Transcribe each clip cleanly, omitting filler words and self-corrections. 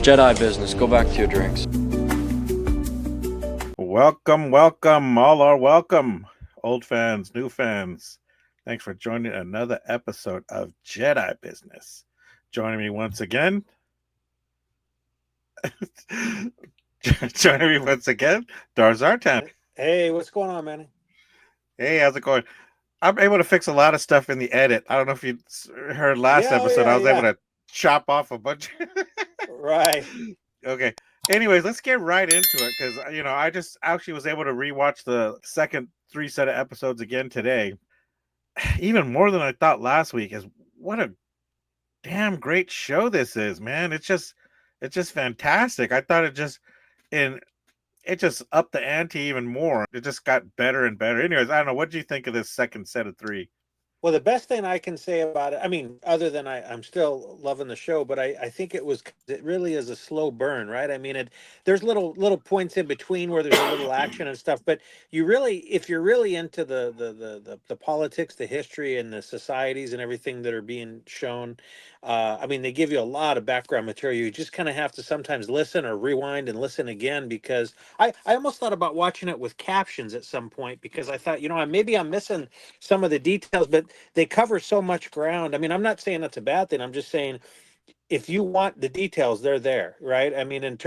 Jedi business. Go back to your drinks. Welcome, welcome. All are welcome. Old fans, new fans. Thanks for joining another episode of Jedi Business. Joining me once again. Darzartan. Hey, what's going on, man? Hey, how's it going? I'm able to fix a lot of stuff in the edit. I don't know if you heard last Yeah, oh, episode. I was able yeah. to chop off a bunch. Right. Okay. Anyways, let's get right into it because I just actually was able to rewatch the second three set of episodes again today. Even more than I thought last week. Is what a damn great show this is, man. It's just fantastic. I thought and it just upped the ante even more. It just got better and better. Anyways, I don't know. What do you think of this second set of three? Well, the best thing I can say about it, I mean, other than I'm still loving the show, but I think it really is a slow burn, right? I mean, there's little points in between where there's a little action and stuff, but if you're really into the politics, the history, and the societies and everything that are being shown, I mean, they give you a lot of background material. You just kind of have to sometimes listen or rewind and listen again because I almost thought about watching it with captions at some point because I thought, maybe I'm missing some of the details, but they cover so much ground. I mean, I'm not saying that's a bad thing. I'm just saying if you want the details, they're there, right? I mean,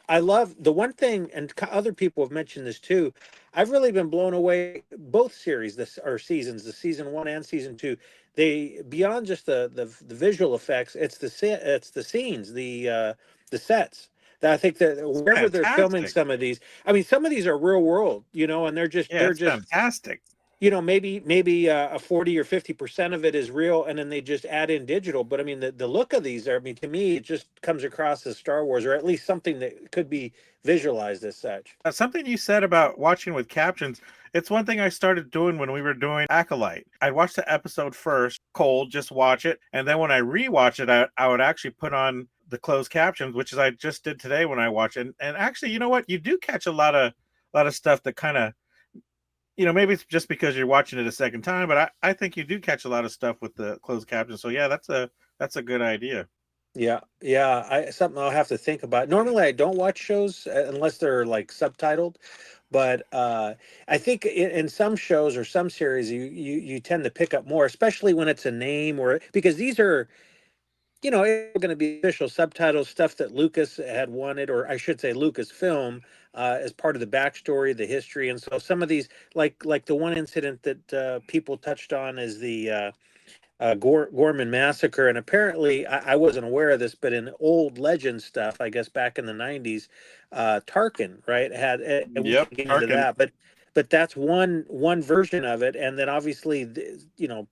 I love the one thing, and other people have mentioned this too. I've really been blown away. Both series, this or seasons, the season one and season two. They beyond just the visual effects, it's the scenes, the sets. That I think that It's wherever they're filming fantastic. some of these, I mean, some of these are real world, and Yeah, they're it's just fantastic. maybe a 40 or 50% of it is real and then they just add in digital, but I mean the look of these are, I mean, to me it just comes across as Star Wars, or at least something that could be visualized as such. Something you said about watching with captions, it's one thing I started doing when we were doing Acolyte. I'd watch the episode first, cold, just watch it. And then when I rewatch it, I would actually put on the closed captions, which is I just did today when I watch it. And actually, you know what? You do catch a lot of stuff that kind of, maybe it's just because you're watching it a second time, but I think you do catch a lot of stuff with the closed captions. So yeah, that's a good idea. Yeah, I something I'll have to think about. Normally I don't watch shows unless they're like subtitled, but I think in some shows or some series you tend to pick up more, especially when it's a name, or because these are, it's going to be official subtitles, stuff that Lucas had wanted, or I should say Lucasfilm, as part of the backstory, the history. And so some of these, like the one incident that people touched on is the Gorman massacre. And apparently, I wasn't aware of this, but in old legend stuff, I guess back in the 90s, Tarkin, right, had, and we Yep, can get into Tarkin. that, but that's one version of it. And then obviously,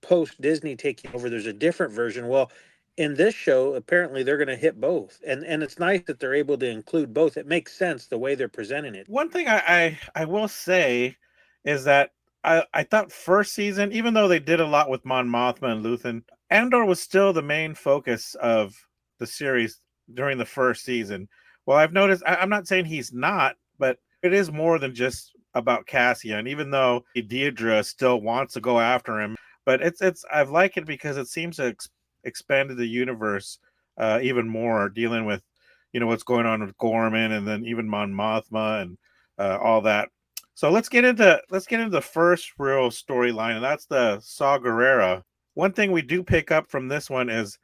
post Disney taking over, there's a different version. Well, in this show, apparently they're going to hit both, and it's nice that they're able to include both. It makes sense the way they're presenting it. One thing I will say is that I thought first season, even though they did a lot with Mon Mothma and Luthen, Andor was still the main focus of the series during the first season. Well, I've noticed, I'm not saying he's not, but it is more than just about Cassian, even though Deidre still wants to go after him. But it's I've liked it because it seems to expanded the universe even more, dealing with what's going on with Gorman and then even Mon Mothma and all that. So let's get into the first real storyline, and that's the Saw Gerrera. One thing we do pick up from this one is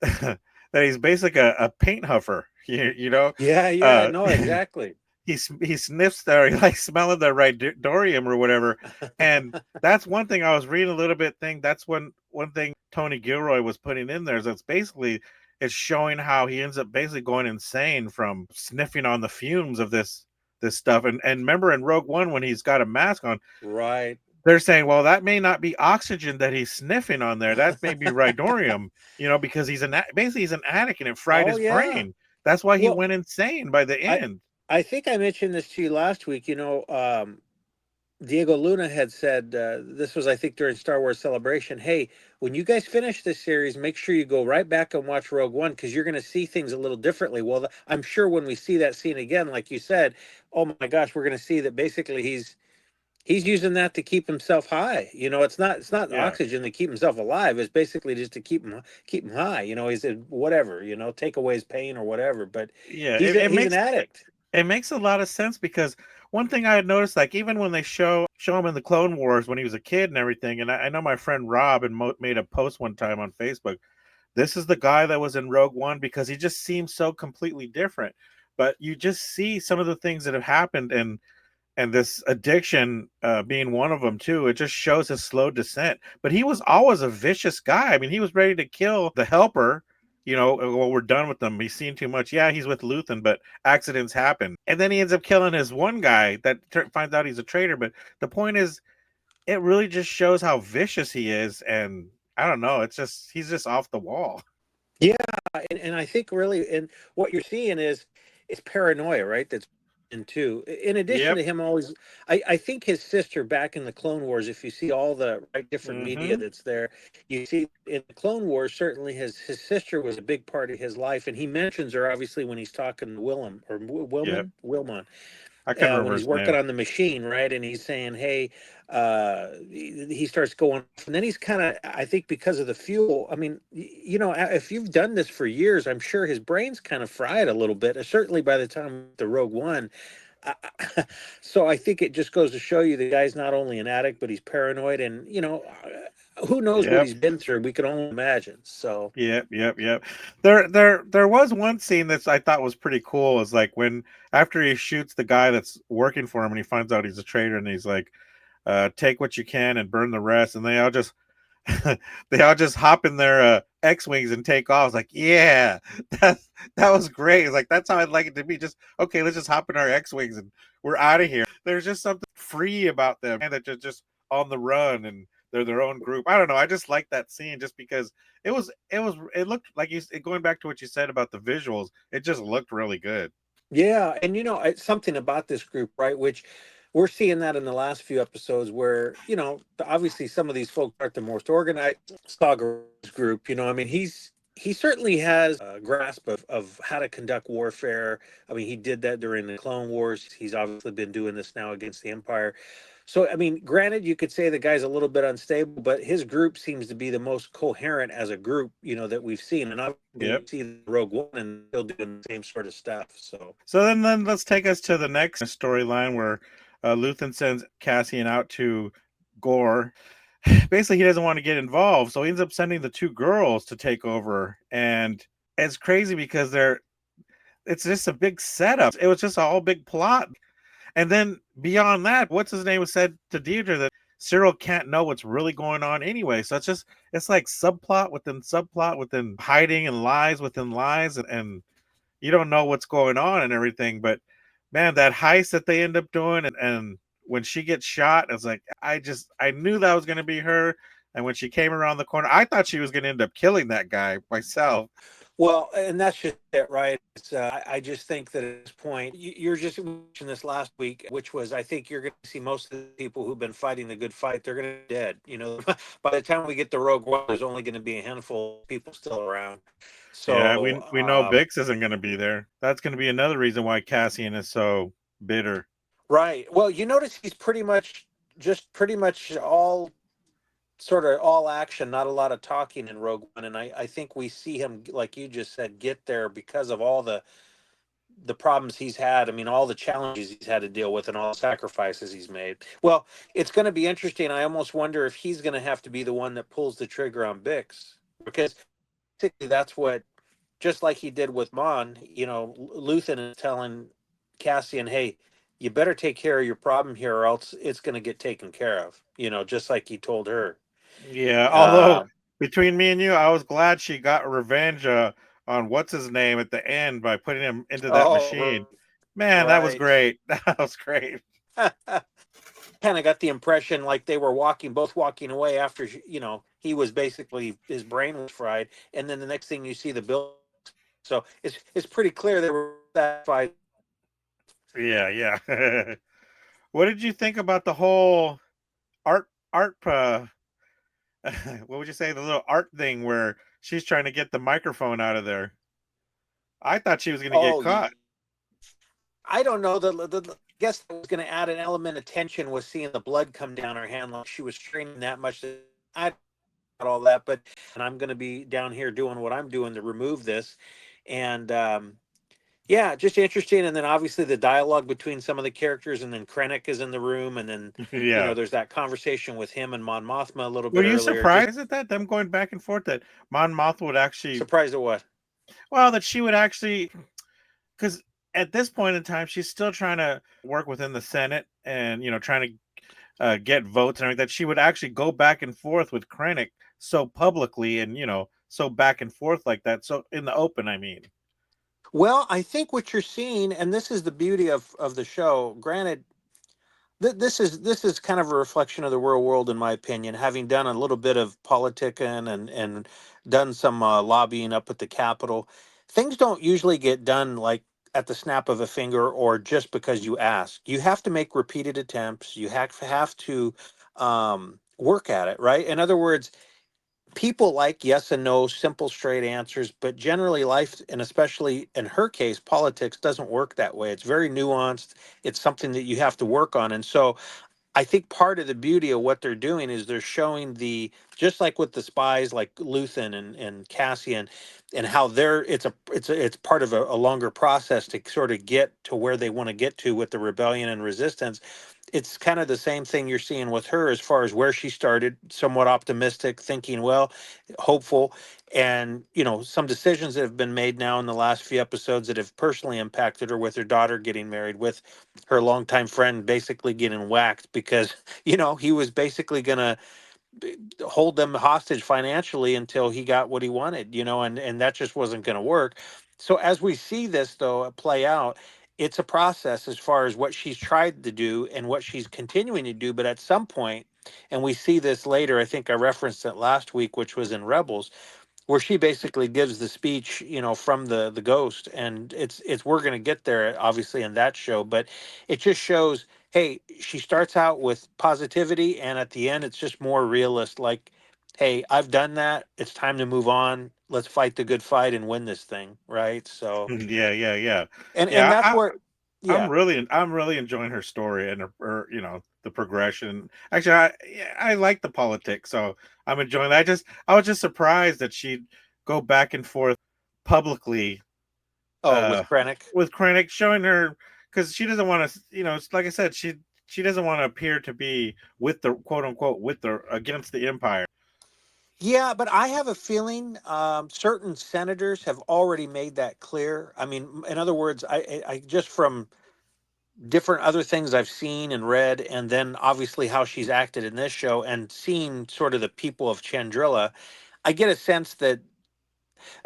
that he's basically a paint huffer. Yeah, Uh, no, exactly. he sniffs there, he likes smelling the rhydorium or whatever, and that's one thing I was reading a little bit. That's one thing Tony Gilroy was putting in there is that's basically it's showing how he ends up basically going insane from sniffing on the fumes of this stuff. And remember in Rogue One when he's got a mask on, Right. they're saying, well, that may not be oxygen that he's sniffing on there. That may be rhydorium, because basically he's an addict and it fried Oh his yeah. brain. That's why he Well, went insane by the I end. I think I mentioned this to you last week. Diego Luna had said, this was, I think, during Star Wars Celebration. Hey, when you guys finish this series, make sure you go right back and watch Rogue One because you're going to see things a little differently. Well, I'm sure when we see that scene again, like you said, oh my gosh, we're going to see that basically He's using that to keep himself high. It's not Yeah, oxygen to keep himself alive. It's basically just to keep him high. He said whatever, take away his pain or whatever. But yeah. he's an addict. It makes a lot of sense because one thing I had noticed, like even when they show him in the Clone Wars when he was a kid and everything, and I know my friend Rob and made a post one time on Facebook. This is the guy that was in Rogue One because he just seems so completely different. But you just see some of the things that have happened, and this addiction being one of them too. It just shows his slow descent. But he was always a vicious guy. I mean, he was ready to kill the helper. Well, we're done with him. He's seen too much. Yeah, he's with Luthen, but accidents happen. And then he ends up killing his one guy that finds out he's a traitor. But the point is, it really just shows how vicious he is. And I don't know. It's just, he's just off the wall. Yeah, and I think really, and what you're seeing is it's paranoia, right? That's into in addition Yep. to him always. I think his sister back in the Clone Wars, if you see all the right different media Mm-hmm. that's there, you see in the Clone Wars certainly his sister was a big part of his life, and he mentions her obviously when he's talking to Willem or Yep. Wilmon, I couldn't when remember he's his working name. on the machine, right? And he's saying, "Hey," he starts going, and then he's kind of, I think, because of the fuel. I mean, if you've done this for years, I'm sure his brain's kind of fried a little bit. Certainly by the time the Rogue One. So I think it just goes to show you the guy's not only an addict, but he's paranoid, and who knows what Yep. he's been through? We can only imagine. So. Yep. There was one scene that I thought was pretty cool. Is like when after he shoots the guy that's working for him, and he finds out he's a traitor, and he's like, "Take what you can and burn the rest." And they all just they all just hop in their X-wings and take off. It's like, yeah, that that was great. It's like that's how I'd like it to be. Just okay, let's just hop in our X-wings and we're out of here. There's just something free about them, and that just on the run, and they're their own group. I don't know. I just like that scene just because it looked like going back to what you said about the visuals. It just looked really good. Yeah, and it's something about this group, right? Which we're seeing that in the last few episodes, where obviously some of these folks aren't the most organized. Saga group, I mean, he certainly has a grasp of how to conduct warfare. I mean, he did that during the Clone Wars. He's obviously been doing this now against the Empire. So, I mean, granted, you could say the guy's a little bit unstable, but his group seems to be the most coherent as a group, that we've seen. And obviously, Yep. we see Rogue One and still doing the same sort of stuff. So. So then let's take us to the next storyline where Luthen sends Cassian out to Gore. Basically, he doesn't want to get involved, so he ends up sending the two girls to take over. And it's crazy because it's just a big setup. It was just a whole big plot. And then beyond that, what's his name said to Deidre that Cyril can't know what's really going on anyway. So it's like subplot within hiding and lies within lies, and you don't know what's going on and everything. But man, that heist that they end up doing, and when she gets shot, it's like I knew that was going to be her. And when she came around the corner, I thought she was going to end up killing that guy myself. Well, and that's just it, right? I just think that at this point, you're just mentioned this last week, which was, I think you're going to see most of the people who've been fighting the good fight, they're going to be dead. By the time we get to Rogue One, there's only going to be a handful of people still around. Yeah, So, we know Bix isn't going to be there. That's going to be another reason why Cassian is so bitter. right. Well, you notice he's pretty much all sort of all action, not a lot of talking in Rogue One. And I think we see him, like you just said, get there because of all the problems he's had. I mean, all the challenges he's had to deal with and all the sacrifices he's made. Well, it's going to be interesting. I almost wonder if he's going to have to be the one that pulls the trigger on Bix, because basically that's what, just like he did with Mon, Luthen is telling Cassian, hey, you better take care of your problem here or else it's going to get taken care of, just like he told her. Yeah, although Uh, between me and you, I was glad she got revenge on what's his name at the end by putting him into that oh, machine. Man, that was right. great. That was great. Kind of got the impression like they were both walking away after he was basically, his brain was fried, and then the next thing you see the bill. So it's pretty clear they were satisfied. Yeah. What did you think about the whole art what would you say, the little art thing where she's trying to get the microphone out of there? I thought she was going to get Oh, caught. I don't know, the guess that was going to add an element of tension with seeing the blood come down her hand, like she was training that much. I all that, but and I'm going to be down here doing what I'm doing to remove this, and yeah, just interesting. And then obviously the dialogue between some of the characters, and then Krennic is in the room, and then Yeah. there's that conversation with him and Mon Mothma a little Were bit you earlier. Just surprised at that? Them going back and forth that Mon Mothma would actually, surprised at what? well, that she would actually, because at this point in time, she's still trying to work within the Senate and, trying to get votes and everything, that she would actually go back and forth with Krennic so publicly and, so back and forth like that. So in the open, I mean. Well, I think what you're seeing, and this is the beauty of the show. Granted, this is kind of a reflection of the real world, in my opinion. Having done a little bit of politicking and done some lobbying up at the Capitol, things don't usually get done like at the snap of a finger or just because you ask. You have to make repeated attempts. You have to work at it, right? In other words, people like yes and no, simple, straight answers, but generally life, and especially in her case, politics doesn't work that way. It's very nuanced. It's something that you have to work on. And so I think part of the beauty of what they're doing is they're showing just like with the spies like Luthen and Cassian, and how it's part of a longer process to sort of get to where they want to get to with the rebellion and resistance. It's kind of the same thing you're seeing with her, as far as where she started, somewhat optimistic, thinking, well, hopeful, and some decisions that have been made now in the last few episodes that have personally impacted her, with her daughter getting married, with her longtime friend basically getting whacked because he was basically going to hold them hostage financially until he got what he wanted, and that just wasn't going to work. So as we see this though play out, it's a process as far as what she's tried to do and what she's continuing to do. But at some point, and we see this later, I think I referenced it last week, which was in Rebels, where she basically gives the speech, from the ghost, and it's we're going to get there obviously in that show, but it just shows, hey, she starts out with positivity, and at the end it's just more realist, like, hey, I've done that, it's time to move on, let's fight the good fight and win this thing, right? So Yeah, yeah, yeah. and Yeah, that's where, I'm yeah. really enjoying her story and her, the progression. Actually, I like the politics, so I'm enjoying that. I was just surprised that she'd go back and forth publicly Oh, uh with Krennic. with Krennic, showing her, because she doesn't want to, like I said, she doesn't want to appear to be with the quote unquote with the against the Empire. Yeah, but I have a feeling certain senators have already made that clear. I mean, in other words, I just from different other things I've seen and read, and then obviously how she's acted in this show, and seeing sort of the people of Chandrilla, I get a sense that,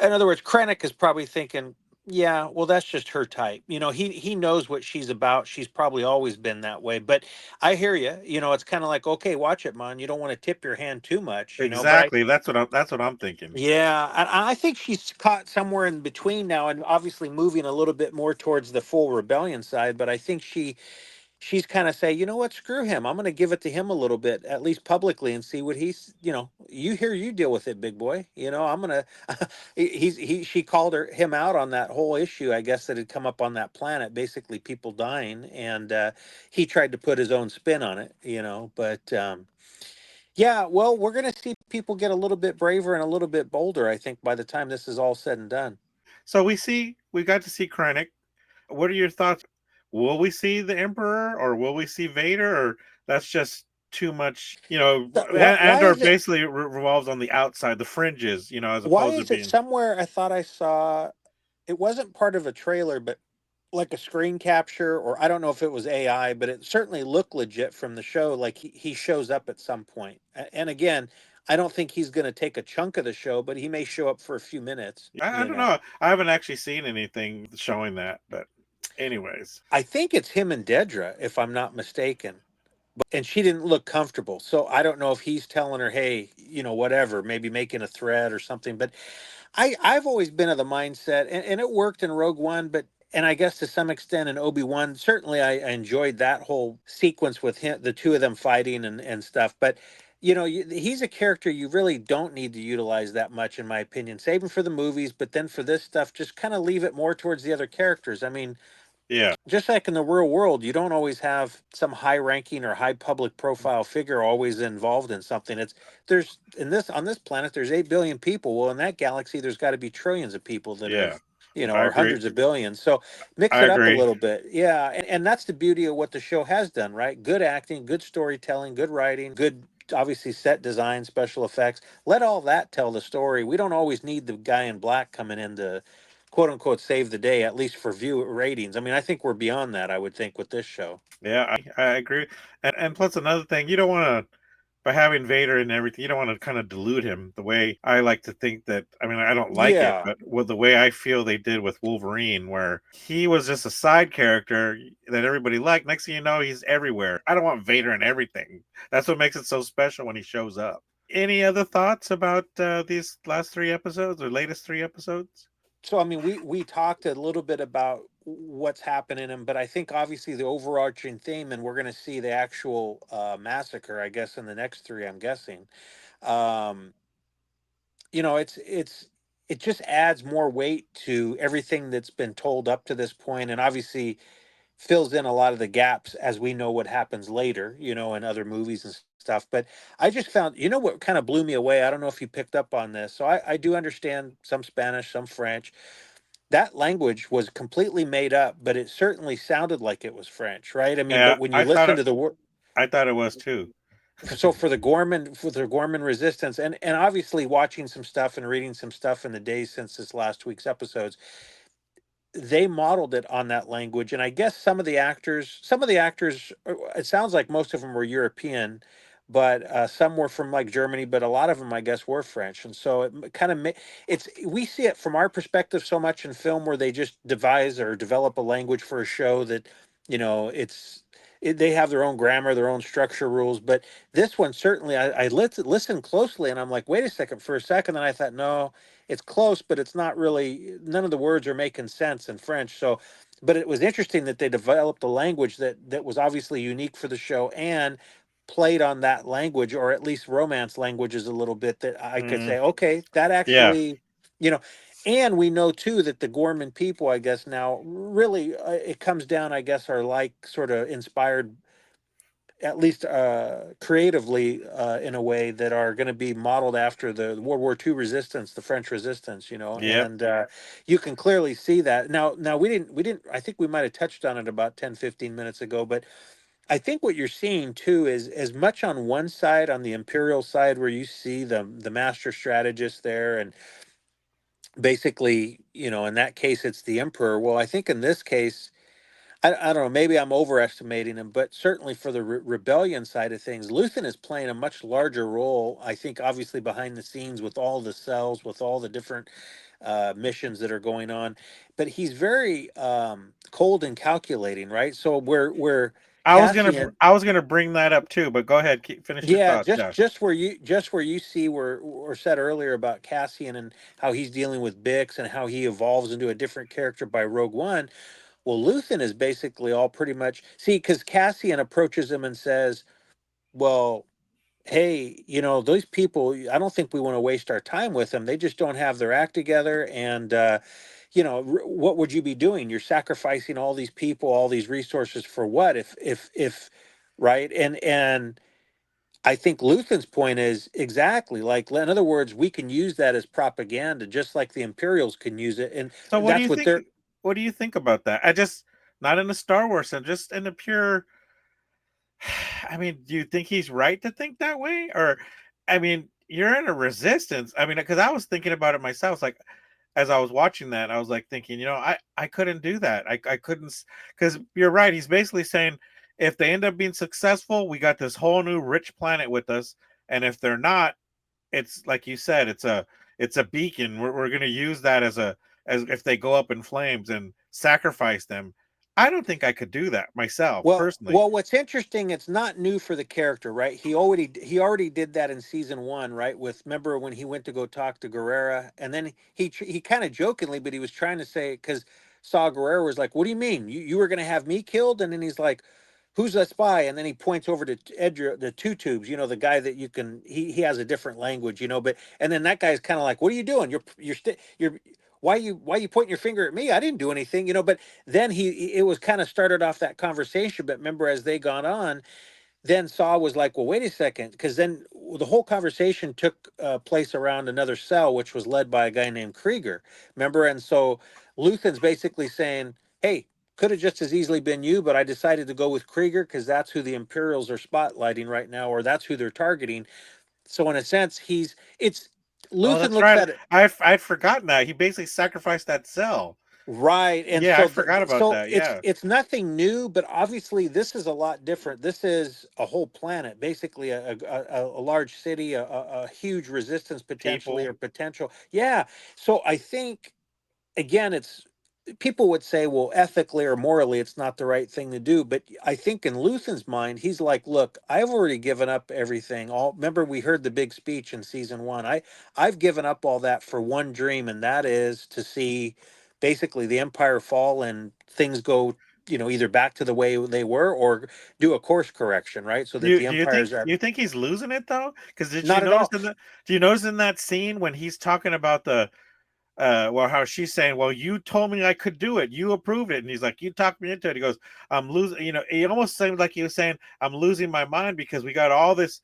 in other words, Krennic is probably thinking, yeah, well, that's just her type. He knows what she's about. She's probably always been that way. But I hear you. It's kind of like, okay, watch it, man. You don't want to tip your hand too much. But Exactly. That's what I'm thinking. yeah, and I think she's caught somewhere in between now, and obviously moving a little bit more towards the full rebellion side. But I think she's kind of say, you know what, screw him. I'm going to give it to him a little bit, at least publicly, and see what you deal with it, big boy. I'm going to, she called him out on that whole issue, I guess, that had come up on that planet, basically people dying. And he tried to put his own spin on it, but yeah, well, we're going to see people get a little bit braver and a little bit bolder, I think, by the time this is all said and done. So we got to see Krennic. What are your thoughts? Will we see the Emperor, or will we see Vader, or that's just too much? Why Andor is it? basically revolves on the outside, the fringes, as Why opposed to is it being somewhere? I thought I saw it wasn't part of a trailer, but like a screen capture, or I don't know if it was AI, but it certainly looked legit from the show. Like he shows up at some point. And again, I don't think he's going to take a chunk of the show, but he may show up for a few minutes. I don't know. I haven't actually seen anything showing that, but anyways. I think it's him and Dedra, if I'm not mistaken. And she didn't look comfortable. So I don't know if he's telling her, hey, whatever, maybe making a threat or something. But I've always been of the mindset, and it worked in Rogue One, but and I guess to some extent in Obi-Wan, certainly I enjoyed that whole sequence with him, the two of them fighting and stuff. But he's a character you really don't need to utilize that much, in my opinion. Save him for the movies, but then for this stuff, just kind of leave it more towards the other characters. I mean, Yeah, Just like in the real world, you don't always have some high ranking or high public profile figure always involved in something. It's there's in this on this planet there's 8 billion people. Well, in that galaxy there's got to be trillions of people that yeah, have, you know, I or agree. hundreds of billions. So mix I it up a agree. little bit. Yeah, and that's the beauty of what the show has done, right? Good acting, good storytelling, good writing, good obviously set design, special effects. Let all that tell the story. We don't always need the guy in black coming in to quote unquote save the day, at least for view ratings. I mean, I think we're beyond that, I would think, with this show. Yeah, I agree. And plus another thing, you don't want to by having Vader and everything, you don't want to kind of dilute him the way I like to think that. I mean, I don't like it, Yeah. but with the way I feel they did with Wolverine, where he was just a side character that everybody liked. Next thing you know, he's everywhere. I don't want Vader in everything. That's what makes it so special when he shows up. Any other thoughts about these last three episodes or latest three episodes? So I mean, we talked a little bit about what's happening, and but I think obviously the overarching theme, and we're going to see the actual massacre, I guess, in the next three. I'm guessing. Um, you know, it just adds more weight to everything that's been told up to this point, and obviously fills in a lot of the gaps as we know what happens later, you know, in other movies and stuff. But I just found, you know, what kind of blew me away. I don't know if you picked up on this. So I do understand some Spanish, some French. That language was completely made up, but it certainly sounded like it was French, right? I mean, Yeah, but when you listen to the word, I thought it was too. so for the Gorman resistance, and obviously watching some stuff and reading some stuff in the days since this last week's episodes, they modeled it on that language. And I guess some of the actors, it sounds like most of them were European, but some were from like Germany, but a lot of them I guess were French. And so it kind of it's we see it from our perspective so much in film where they just devise or develop a language for a show that, you know, they have their own grammar, their own structure rules. But this one certainly, I listened closely, and I'm like, wait a second. For a second, and I thought, no, it's close, but it's not really. None of the words are making sense in French. So, but it was interesting that they developed a language that was obviously unique for the show and played on that language, or at least romance languages a little bit. That I could Mm, say, okay, that yeah, actually, you know. And we know too that the Gorman people, I guess now, really, it comes down, I guess, are like sort of inspired at least creatively in a way that are going to be modeled after the World War II resistance, the French resistance, you know, yep. and you can clearly see that. Now we didn't, I think we might have touched on it about 10, 15 minutes ago, but I think what you're seeing too is as much on one side, on the Imperial side, where you see the master strategist there and basically, you know, in that case, it's the Emperor. Well, I think in this case, I don't know, maybe I'm overestimating him, but certainly for the rebellion side of things, Luthen is playing a much larger role, I think, obviously behind the scenes with all the cells, with all the different missions that are going on. But he's very cold and calculating, right? So where Cassian, I was gonna bring that up too, but go ahead, finish your yeah, thoughts, just Josh. just where you see where or said earlier about Cassian and how he's dealing with Bix and how he evolves into a different character by Rogue One. Well, Luthen is basically all pretty much see because Cassian approaches him and says, "Well, hey, you know, those people. I don't think we want to waste our time with them. They just don't have their act together. And you know, what would you be doing? You're sacrificing all these people, all these resources for what? If right? And I think Luthen's point is exactly like, in other words, we can use that as propaganda, just like the Imperials can use it, and So what do that's you what think? they're. What do you think about that? I just not in the Star Wars and just in the pure. I mean, do you think he's right to think that way, or I mean, you're in a resistance. I mean, because I was thinking about it myself, like as I was watching that, I was like thinking, I couldn't do that. I couldn't because you're right. He's basically saying if they end up being successful, we got this whole new rich planet with us, and if they're not, it's like you said, it's a beacon. We're going to use that as if they go up in flames and sacrifice them. I don't think I could do that myself personally. Well, what's interesting, it's not new for the character, right? He already did that in season one, right? With remember when he went to go talk to Guerrera, and then he kind of jokingly, but he was trying to say because Saw Gerrera was like, "What do you mean? You were going to have me killed?" And then he's like, "Who's that spy?" And then he points over to Edra, the two tubes, you know, the guy that you can. He has a different language, you know, but and then that guy's kind of like, "What are you doing? You're why you pointing your finger at me? I didn't do anything, you know. But then it was kind of started off that conversation. But remember, as they gone on, then Saw was like, well, wait a second, because then the whole conversation took place around another cell, which was led by a guy named Krieger. Remember? And so Luthen's basically saying, hey, could have just as easily been you, but I decided to go with Krieger because that's who the Imperials are spotlighting right now, or that's who they're targeting. So in a sense, it's Oh, Luthen that's looks right. at it. I'd forgotten that he basically sacrificed that cell. Right. And Yeah, I so forgot about so that. Yeah, it's nothing new, but obviously this is a lot different. This is a whole planet, basically a large city, a huge resistance potentially people. or potential. Yeah. So I think again, it's people would say, well, ethically or morally, it's not the right thing to do. But I think in Luthen's mind, he's like, look, I've already given up everything. All remember, we heard the big speech in season one. I've given up all that for one dream, and that is to see basically the Empire fall and things go, you know, either back to the way they were or do a course correction, right? So Do that you the do you think Empire's at you think he's losing it though? Because did you not at notice all. in the do you notice in that scene when he's talking about the well, how she's saying, well, you told me I could do it, you approved it, and he's like, you talked me into it. He goes, I'm losing, you know, it almost seemed like he was saying, I'm losing my mind because we got all these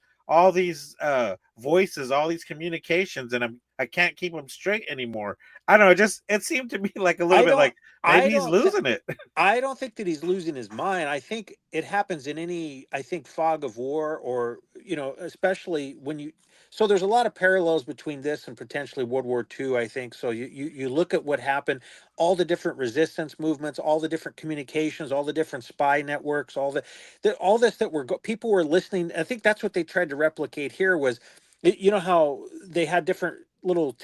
voices, all these communications, and I can't keep them straight anymore. I don't know, it seemed to me like a little I bit don't. like I maybe he's don't. losing it. I don't think that he's losing his mind. I think it happens in any, I think, fog of war, or, you know, especially when you, so there's a lot of parallels between this and potentially World War II, I think. So you look at what happened, all the different resistance movements, all the different communications, all the different spy networks, all this that people were listening. I think that's what they tried to replicate here was, you know, how they had different little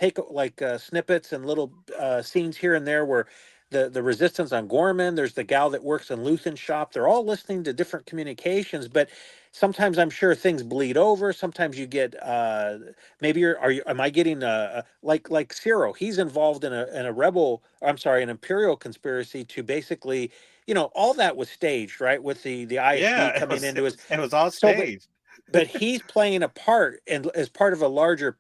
snippets and little scenes here and there where the resistance on Gorman. There's the gal that works in Luthen's shop. They're all listening to different communications, but sometimes I'm sure things bleed over. Sometimes you get maybe am I getting like Ciro? He's involved in a rebel. I'm sorry, an imperial conspiracy to basically, you know, all that was staged, right? With the ISB Yeah, coming into his it was all so staged. but he's playing a part and as part of a larger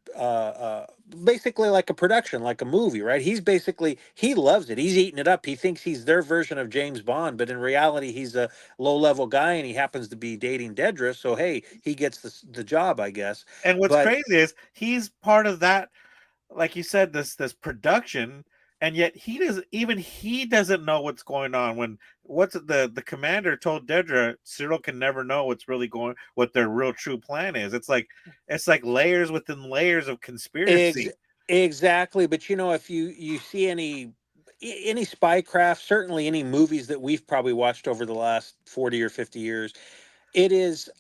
basically like a production, like a movie, right? He's basically, he loves it, he's eating it up, he thinks he's their version of James Bond, but in reality he's a low level guy and he happens to be dating Dedra, so hey, he gets the job, I guess. And what's But crazy is he's part of that, like you said, this production, and yet he doesn't know what's going on. When what's the commander told Dedra, Cyril can never know what their real true plan is. It's like layers within layers of ex- conspiracy. exactly, but you know, if you see any spy craft, certainly any movies that we've probably watched over the last 40 or 50 years, it is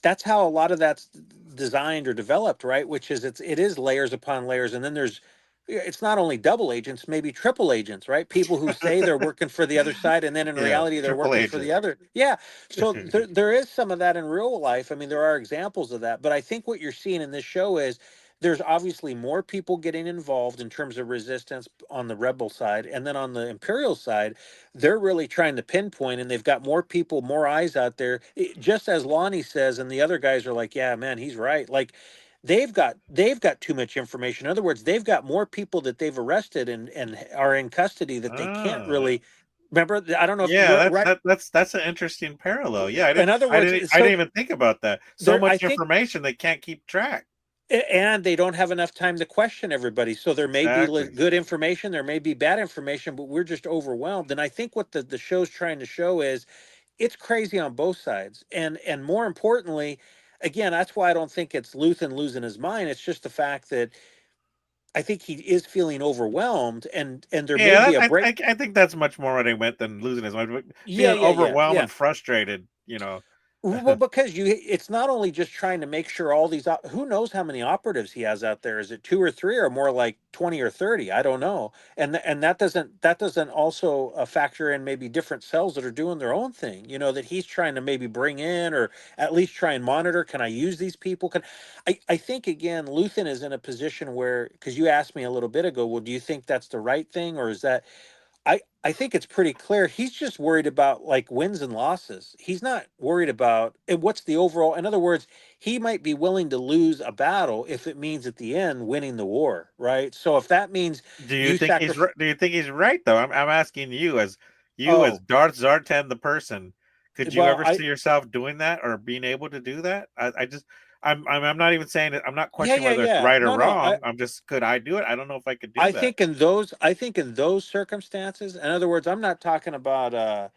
that's how a lot of that's designed or developed, right? Which is it is layers upon layers, and then there's, it's not only double agents, maybe triple agents, right? People who say they're working for the other side and then in Yeah, reality they're triple working for the agent. other. Yeah. So there is some of that in real life. I mean, there are examples of that, but I think what you're seeing in this show is there's obviously more people getting involved in terms of resistance on the rebel side, and then on the imperial side they're really trying to pinpoint, and they've got more people, more eyes out there. Just as Lonnie says, and the other guys are like, yeah, man, he's right. Like they've got too much information. In other words, they've got more people that they've arrested and are in custody that they can't Oh, really remember. I don't know if yeah, we're right. that's an interesting parallel. Yeah, In other I words, didn't I so didn't even think about that. So there, much I think, information they can't keep track. and they don't have enough time to question everybody. So there may be Exactly. good information, there may be bad information, but we're just overwhelmed. And I think what the show's trying to show is it's crazy on both sides. And more importantly, again, that's why I don't think it's Luthen losing his mind. It's just the fact that I think he is feeling overwhelmed, and there may Yeah, be a break. I think that's much more what I meant than losing his mind. But Yeah, feeling yeah, yeah, overwhelmed yeah. and frustrated, you know. Well, because it's not only just trying to make sure all these, who knows how many operatives he has out there? Is it two or three, or more like 20 or 30? I don't know. And that doesn't also factor in maybe different cells that are doing their own thing. You know, that he's trying to maybe bring in, or at least try and monitor. Can I use these people? I think again, Luthen is in a position where, because you asked me a little bit ago, well, do you think that's the right thing, or is that? I think it's pretty clear he's just worried about like wins and losses. He's not worried about what's the overall. In other words, he might be willing to lose a battle if it means at the end winning the war, right? So if that means Do you you think he's sacrifice, do you think he's right though? I'm asking you as oh, Darth Zartan the person. Could you well, ever see yourself doing that or being able to do that? I just I'm not even saying it. I'm not yeah, questioning yeah, whether it's yeah. right or No, no. wrong. I'm just could I do it? I don't know if I could do I that. think in those circumstances, in other words, I'm not talking about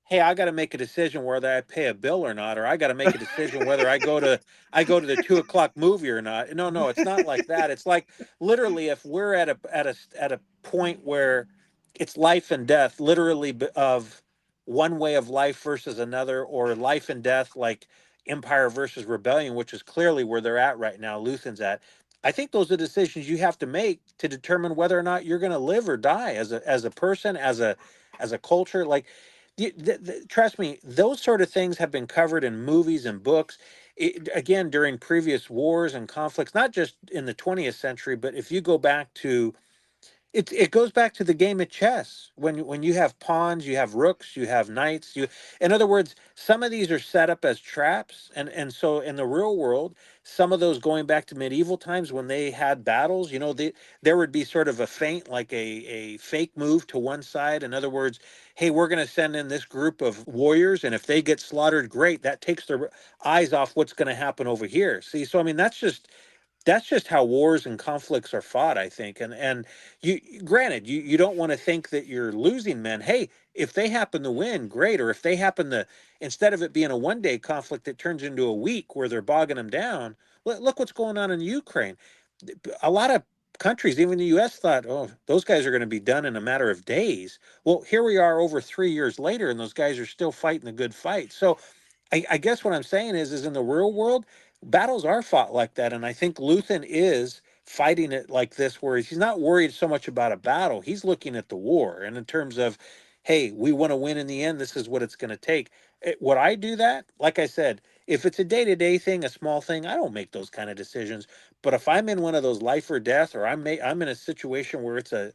hey, I got to make a decision whether I pay a bill or not, or I got to make a decision whether I go to the 2 o'clock movie or not. No, no, it's not like that. It's like literally if we're at a point where it's life and death, literally of one way of life versus another, or life and death, like Empire versus Rebellion, which is clearly where they're at right now. Luthen's at. I think those are decisions you have to make to determine whether or not you're going to live or die as a person, as a culture. Like trust me, those sort of things have been covered in movies and books. Again, during previous wars and conflicts, not just in the 20th century, but if you go back to it goes back to the game of chess. When you have pawns, you have rooks, you have knights. In other words, some of these are set up as traps, and so in the real world, some of those going back to medieval times when they had battles, there would be sort of a feint, like a fake move to one side. In other words, hey, we're going to send in this group of warriors, and if they get slaughtered, great. That takes their eyes off what's going to happen over here. See, so I mean, that's just how wars and conflicts are fought, I think. And you granted, you don't want to think that you're losing men. Hey, if they happen to win, great. Or if they happen to, instead of it being a 1 day conflict, it turns into a week where they're bogging them down. Look what's going on in Ukraine. A lot of countries, even the US, thought, oh, those guys are going to be done in a matter of days. Well, here we are over 3 years later, and those guys are still fighting the good fight. So I guess what I'm saying is in the real world, battles are fought like that, and I think Luthen is fighting it like this, where he's not worried so much about a battle. He's looking at the war, and in terms of, hey, we want to win in the end. This is what it's going to take. Would I do that? Like I said, if it's a day-to-day thing, a small thing, I don't make those kind of decisions. But if I'm in one of those life or death, or I'm in a situation where it's a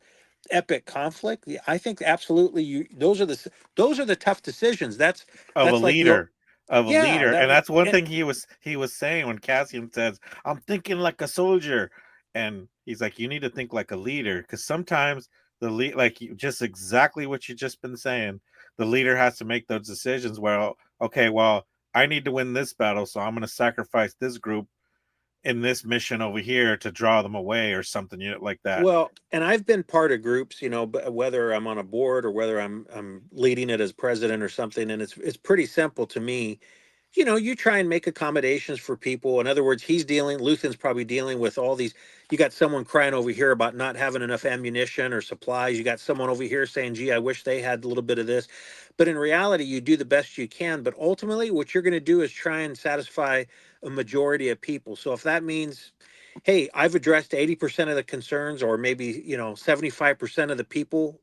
epic conflict, yeah, I think absolutely those are the tough decisions. of a That's like the leader of a yeah, leader, that and that's one and thing he was saying when Cassian says, "I'm thinking like a soldier," and he's like, "You need to think like a leader," because sometimes the lead, like just exactly what you just been saying, the leader has to make those decisions. Well, okay, well, I need to win this battle, so I'm going to sacrifice this group in this mission over here to draw them away or something, like that. well, and I've been part of groups, whether I'm on a board or whether I'm leading it as president or something, and it's pretty simple to me. You try and make accommodations for people. In other words, Luthen's probably dealing with all these. You got someone crying over here about not having enough ammunition or supplies. You got someone over here saying, gee, I wish they had a little bit of this. But in reality, you do the best you can. But ultimately, what you're going to do is try and satisfy a majority of people. So if that means, hey, I've addressed 80% of the concerns, or maybe, 75% of the people,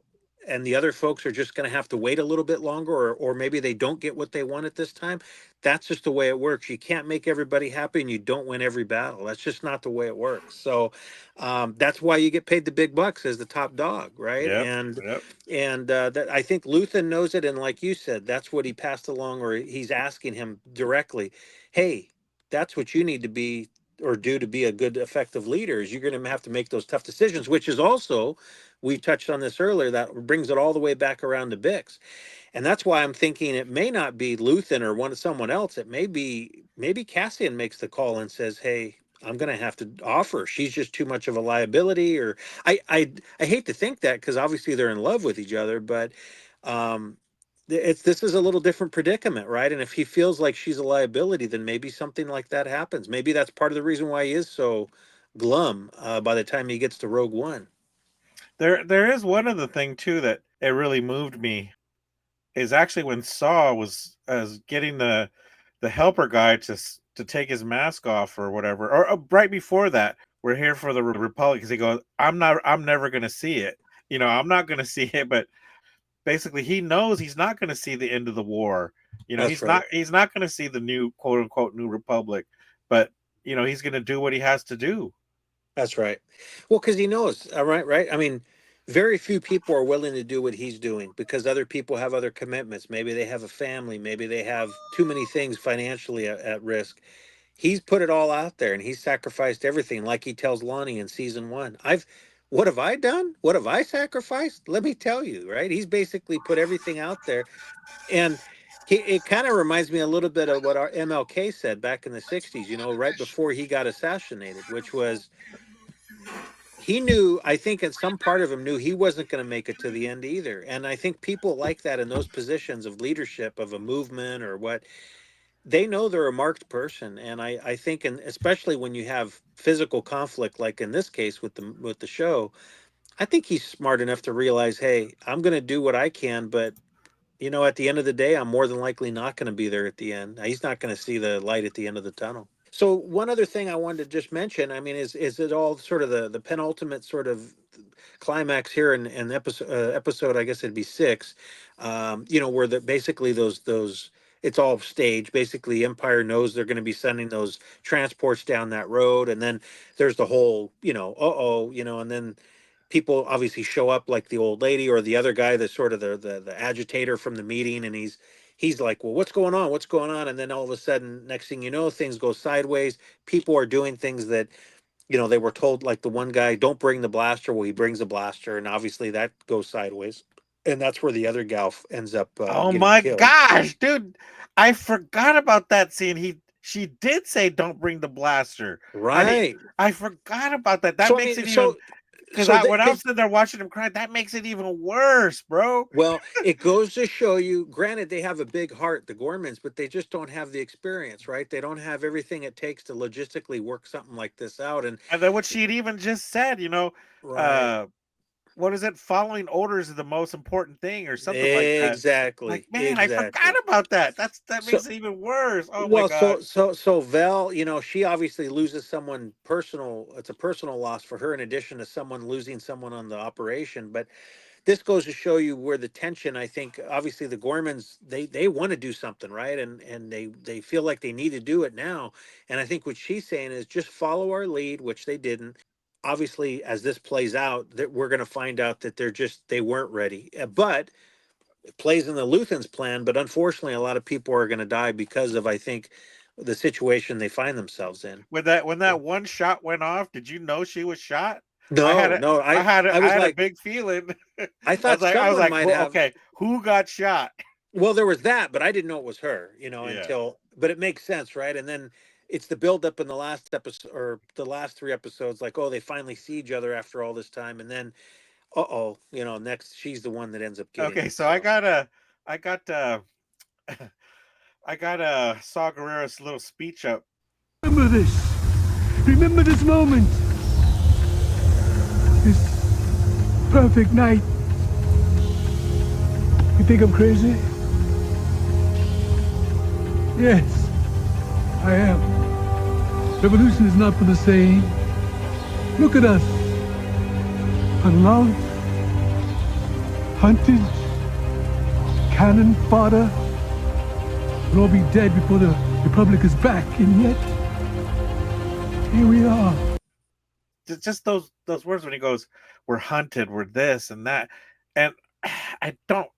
and the other folks are just going to have to wait a little bit longer, or maybe they don't get what they want at this time. That's just the way it works. You can't make everybody happy, and you don't win every battle. That's just not the way it works. So that's why you get paid the big bucks as the top dog, right? Yep, And yep. that I think Luthen knows it, and like you said, that's what he passed along, or he's asking him directly. Hey, that's what you need to be or do to be a good, effective leader. Is you're going to have to make those tough decisions, which is also, we touched on this earlier, that brings it all the way back around to Bix. And that's why I'm thinking it may not be Luthen or someone else. It may be maybe Cassian makes the call and says, "Hey, I'm going to have to offer. She's just too much of a liability." Or I hate to think that, because obviously they're in love with each other, but um, this is a little different predicament, right? And if he feels like she's a liability, then maybe something like that happens. Maybe that's part of the reason why he is so glum by the time he gets to Rogue One. There is one other thing too that it really moved me is actually when Saw was as getting the helper guy to take his mask off or whatever, or right before that, we're here for the Republic, because he goes, I'm never gonna see it, I'm not gonna see it, but basically he knows he's not gonna see the end of the war, That's right. he's not gonna see the new quote unquote new Republic, but he's gonna do what he has to do. That's right. Well, because he knows, all right, right. I mean, very few people are willing to do what he's doing because other people have other commitments. Maybe they have a family, maybe they have too many things financially at risk. He's put it all out there and he's sacrificed everything, like he tells Lonnie in season 1. What have I done? What have I sacrificed? Let me tell you, right? He's basically put everything out there. And it kind of reminds me a little bit of what our MLK said back in the 60s, right before he got assassinated, which was he knew, I think at some part of him knew he wasn't going to make it to the end either. And I think people like that in those positions of leadership of a movement or what, they know they're a marked person. And I think, and especially when you have physical conflict, like in this case with the show, I think he's smart enough to realize, hey, I'm going to do what I can, but at the end of the day, I'm more than likely not going to be there at the end. He's not going to see the light at the end of the tunnel. So one other thing I wanted to just mention, I mean, is it all sort of the penultimate sort of climax here in episode, I guess it'd be 6, where basically those it's all staged. Basically, Empire knows they're going to be sending those transports down that road, and then there's the whole, and then people obviously show up like the old lady or the other guy, the sort of the agitator from the meeting, and he's like, well, what's going on, and then all of a sudden, next thing you know, things go sideways. People are doing things that they were told, like the one guy, don't bring the blaster. Well, he brings the blaster, and obviously that goes sideways, and that's where the other gal ends up Oh getting my killed. gosh, dude! I forgot about that scene. She did say, "Don't bring the blaster." I did. Right. I forgot about that. That So I makes mean, it even because when I was because sitting there watching him cry, that makes it even worse, bro. well, it goes to show you. Granted, they have a big heart, the Gormans, but they just don't have the experience, right? They don't have everything it takes to logistically work something like this out. And And then what she'd even just said, right, uh, what is it? Following orders is the most important thing, or something like that. Like, exactly, man, I forgot exactly. about that. That So makes it even worse. Oh my well, gosh. so Vel, she obviously loses someone personal. It's a personal loss for her, in addition to someone losing someone on the operation. But this goes to show you where the tension. I think obviously the Gormans they want to do something, right, and they feel like they need to do it now. And I think what she's saying is just follow our lead, which they didn't. Obviously, as this plays out, that we're going to find out that they weren't ready. But it plays in the Luthen's plan, but unfortunately, a lot of people are going to die because of, I think, the situation they find themselves in. When that one shot went off, did you know she was shot? I had No, a no, I I was had a like, big feeling. I thought I was someone like, might well, have. okay, who got shot? Well, there was that, but I didn't know it was her, Yeah. but it makes sense, right? And then it's the buildup in the last episode or the last 3 episodes, like, oh, they finally see each other after all this time, and then, next she's the one that ends up getting Okay, it. so So I got I got Saw Gerrera's little speech up. Remember this. Remember this moment. This perfect night. You think I'm crazy? Yes, I am. Revolution is not for the same. Look at us. Unloved, hunted, cannon fodder. We'll all be dead before the Republic is back, and yet, here we are. Just those words when he goes, "We're hunted, we're this and that," and I don't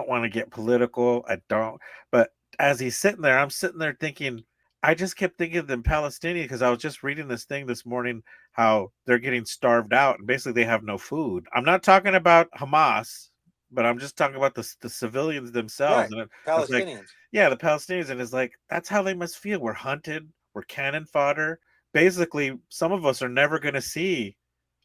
want to get political. I don't, but as he's sitting there, I'm sitting there thinking. I just kept thinking of the Palestinians because I was just reading this thing this morning how they're getting starved out and basically they have no food. I'm not talking about Hamas, but I'm just talking about the civilians themselves. right, And I was like, Palestinians. yeah, the Palestinians, and it's like that's how they must feel. We're hunted, we're cannon fodder. Basically, some of us are never going to see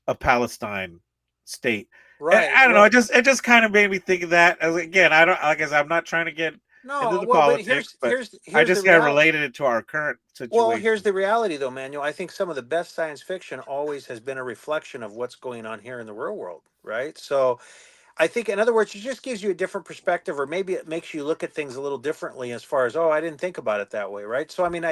a Palestine state. And Right. I don't know. Well, It just kind of made me think of that. As again, I don't like as I'm not trying to get into no. the Well, but politics, here's but here's I here's the just got reality. related it to our current Well, here's situation. the reality, though, Manuel. I think some of the best science fiction always has been a reflection of what's going on here in the real world, right? So, I think, in other words, it just gives you a different perspective, or maybe it makes you look at things a little differently as far as, oh, I didn't think about it that way, right? So, I mean,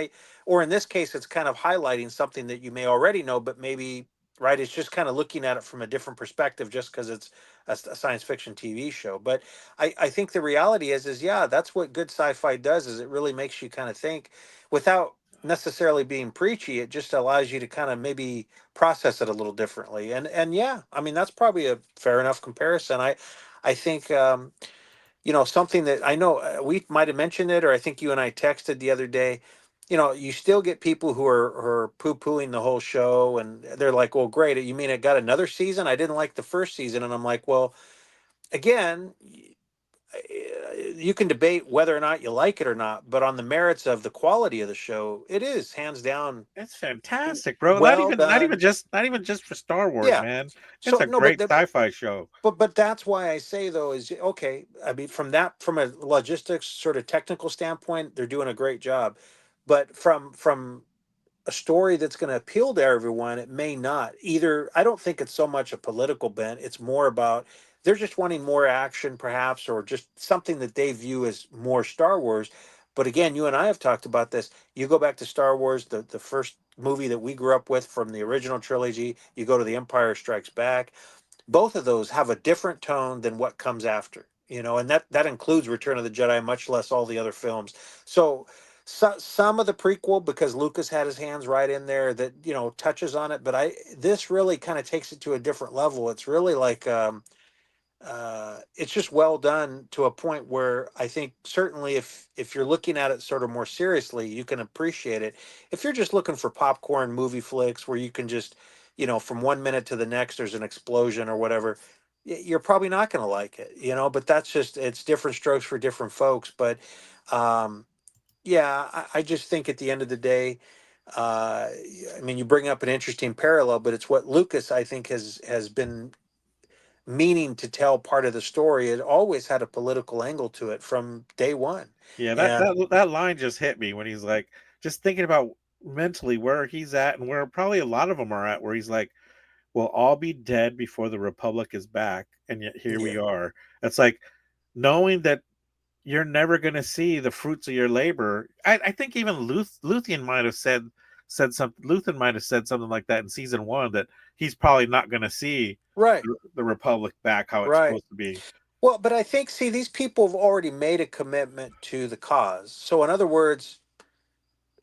or in this case, it's kind of highlighting something that you may already know, but maybe, right, it's just kind of looking at it from a different perspective just because it's a science fiction TV show. But I think the reality is, yeah, that's what good sci fi does, is it really makes you kind of think without, necessarily being preachy. It just allows you to kind of maybe process it a little differently. And yeah, I mean that's probably a fair enough comparison. I think something that I know we might have mentioned it, or I think you and I texted the other day. You still get people who are poo pooing the whole show, and they're like, "Well, great. You mean it got another season? I didn't like the first season." And I'm like, "Well, again, you can debate whether or not you like it or not, but on the merits of the quality of the show, it is hands down It's fantastic, bro. Not well even not even done." just not even just for Star Wars, Yeah. man. It's So a no, but great sci-fi show. but that's why I say though is okay. I mean, from a logistics sort of technical standpoint, they're doing a great job, but from a story that's going to appeal to everyone, it may not. Either I don't think it's so much a political bent. It's more about they're just wanting more action, perhaps, or just something that they view as more Star Wars. But again, you and I have talked about this. You go back to Star Wars, the first movie that we grew up with from the original trilogy. You go to The Empire Strikes Back. Both of those have a different tone than what comes after. And that includes Return of the Jedi, much less all the other films. So some of the prequel, because Lucas had his hands right in there, that touches on it, but I this really kind of takes it to a different level. It's really like it's just well done to a point where I think certainly if you're looking at it sort of more seriously, you can appreciate it. If you're just looking for popcorn movie flicks where you can just, from 1 minute to the next, there's an explosion or whatever, you're probably not going to like it. But that's just it's different strokes for different folks. But um, yeah, I just think at the end of the day, I mean, you bring up an interesting parallel, but it's what Lucas I think has been meaning to tell part of the story. It always had a political angle to it from day one. Yeah, that And that that line just hit me when he's like, just thinking about mentally where he's at and where probably a lot of them are at, where he's like, "We'll all be dead before the Republic is back, and yet here yeah, we are." It's like knowing that you're never going to see the fruits of your labor. I think even Luthien might have said something. Luthen might have said something like that in season one, that he's probably not going to see right, the Republic back how it's right. supposed to be. Well, but I think, see, these people have already made a commitment to the cause. So, in other words,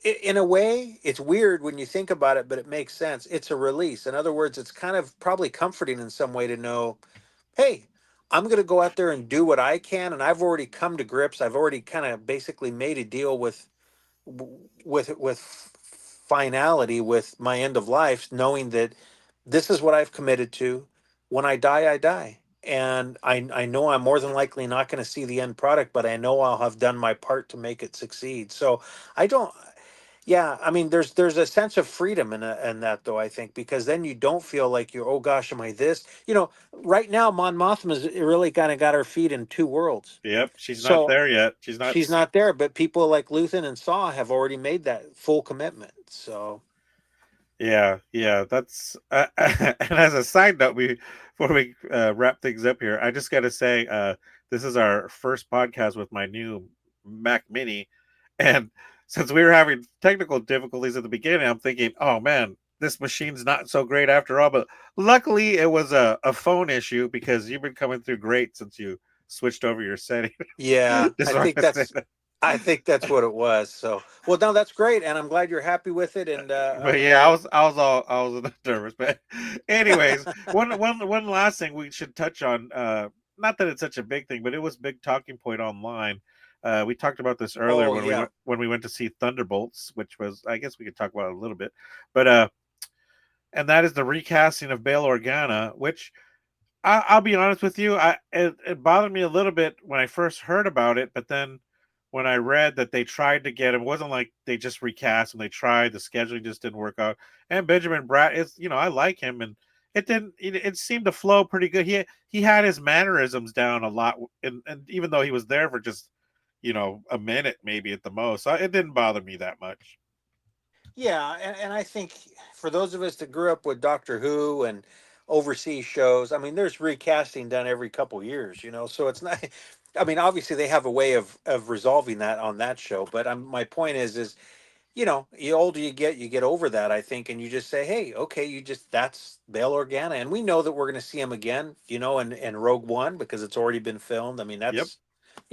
in a way, it's weird when you think about it, but it makes sense. It's a release. In other words, it's kind of probably comforting in some way to know, hey, I'm going to go out there and do what I can, and I've already come to grips. I've already kind of basically made a deal with finality with my end of life, knowing that this is what I've committed to. When I die, I die. And I know I'm more than likely not going to see the end product, but I know I'll have done my part to make it succeed. So I don't, yeah, I mean, there's a sense of freedom in that though, I think, because then you don't feel like you're, oh gosh, am I this? Right now, Mon Mothma's really kind of got her feet in two worlds. Yep, she's not So there yet. She's not. she's not there, but people like Luthen and Saw have already made that full commitment. So Yeah, yeah. That's and as a side note, before we wrap things up here, I just got to say, this is our first podcast with my new Mac Mini, and since we were having technical difficulties at the beginning, I'm thinking, oh man, this machine's not so great after all. But luckily, it was a phone issue, because you've been coming through great since you switched over your setting. yeah, Just I want think to say that. that's what it was. So well, no, that's great, and I'm glad you're happy with it. And But yeah, I was a bit nervous. But anyways, one last thing we should touch on. Not that it's such a big thing, but it was a big talking point online. We talked about this earlier oh when we yeah, went to see Thunderbolts, which was, I guess we could talk about it a little bit. But and that is the recasting of Bail Organa, which I'll be honest with you. It bothered me a little bit when I first heard about it, but then when I read that they tried to get him, it wasn't like they just recast him. They tried. The scheduling just didn't work out. And Benjamin Bratt is, I like him, and it didn't. It seemed to flow pretty good. He had his mannerisms down a lot, and even though he was there for just a minute maybe at the most, so it didn't bother me that much. yeah, and I think for those of us that grew up with Doctor Who and overseas shows, I mean, there's recasting done every couple years, so it's not. I mean, obviously they have a way of resolving that on that show, but my point is the older you get over that, I think, and you just say, hey, okay, that's Bail Organa. And we know that we're going to see him again, in Rogue One because it's already been filmed. I mean, Yep.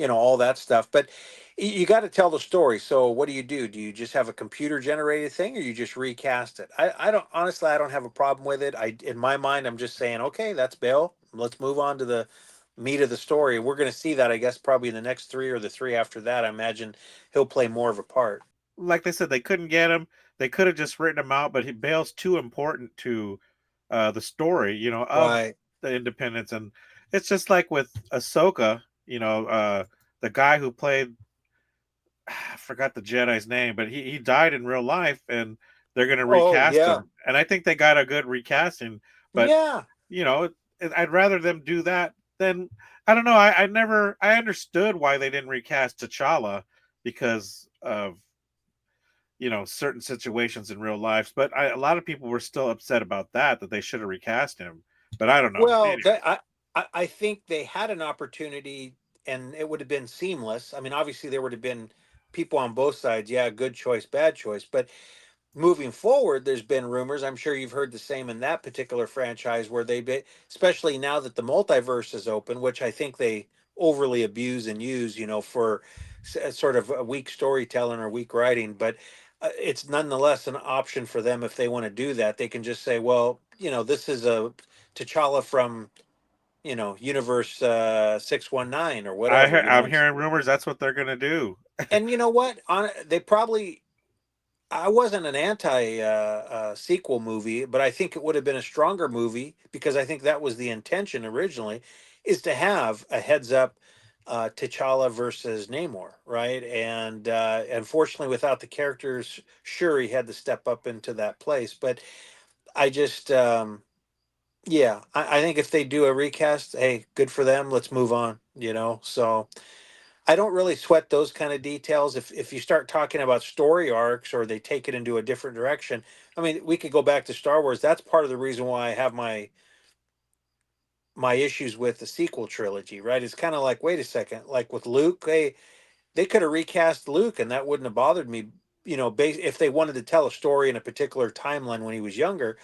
all that stuff. But you got to tell the story. So what do you do? Do you just have a computer generated thing, or you just recast it? I don't honestly. I don't have a problem with it. In my mind, I'm just saying, okay, that's Bill. Let's move on to the meat of the story. We're going to see that, I guess, probably in the next three or the three after that. I imagine he'll play more of a part. Like they said, they couldn't get him. They could have just written him out, but Bale's too important to the story, of Right. the Independence. And it's just like with Ahsoka, the guy who played, I forgot the Jedi's name, but he died in real life, and they're going to Oh recast yeah. him. And I think they got a good recasting, but Yeah. you know, I'd rather them do that than, I don't know. I understood why they didn't recast T'Challa because of certain situations in real life, but a lot of people were still upset about that they should have recast him. But I don't know. Well, Anyway, I think they had an opportunity, and it would have been seamless. I mean, obviously there would have been people on both sides. Yeah, good choice, bad choice. But moving forward, there's been rumors. I'm sure you've heard the same in that particular franchise, where especially now that the multiverse is open, which I think they overly abuse and use, for sort of a weak storytelling or weak writing. But it's nonetheless an option for them if they want to do that. They can just say, well, this is a T'Challa from universe 619 or whatever. I'm hearing rumors that's what they're gonna do. And you know what? They probably I wasn't an anti sequel movie, but I think it would have been a stronger movie because I think that was the intention originally, is to have a heads up T'Challa versus Namor, right? And unfortunately, without the characters, sure he had to step up into that place. But I just, yeah, I think if they do a recast, hey, good for them. Let's move on. So I don't really sweat those kind of details. If you start talking about story arcs or they take it into a different direction, I mean, we could go back to Star Wars. That's part of the reason why I have my issues with the sequel trilogy, right? It's kind of like, wait a second, like with Luke, they could have recast Luke and that wouldn't have bothered me, if they wanted to tell a story in a particular timeline when he was younger.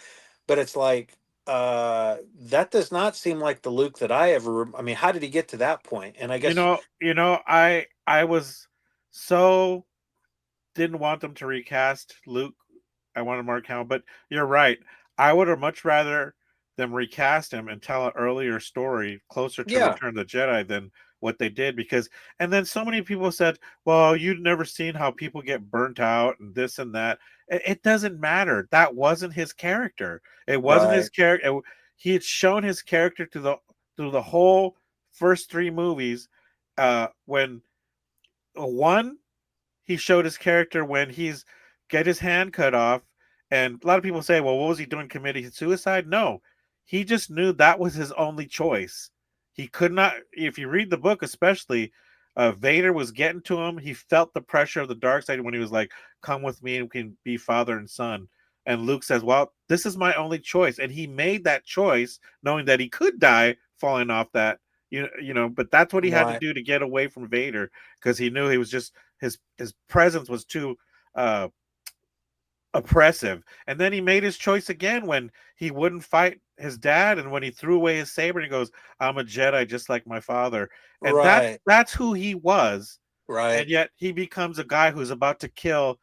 But it's like that does not seem like the Luke that I mean, how did he get to that point? And I guess I was so didn't want them to recast Luke. I wanted Mark Hamill, but you're right. I would have much rather them recast him and tell an earlier story closer to yeah, Return of the Jedi than what they did. Because, and then so many people said, well, you've never seen how people get burnt out and this and that. It doesn't matter. That wasn't his character. It wasn't his right, character. He had shown his character through the whole first three movies. When one, he showed his character when he's get his hand cut off, and a lot of people say, well, what was he doing, committing suicide? No, he just knew that was his only choice. He could not, if you read the book especially, Vader was getting to him. He felt the pressure of the dark side when he was like, come with me and we can be father and son. And Luke says, well, this is my only choice, and he made that choice knowing that he could die falling off that, but that's what he had to right. do to get away from Vader, because he knew he was just, his presence was too uh oppressive. And then he made his choice again when he wouldn't fight his dad, and when he threw away his saber and he goes, I'm a Jedi just like my father. And Right, that's who he was. And right. yet he becomes a guy who's about to kill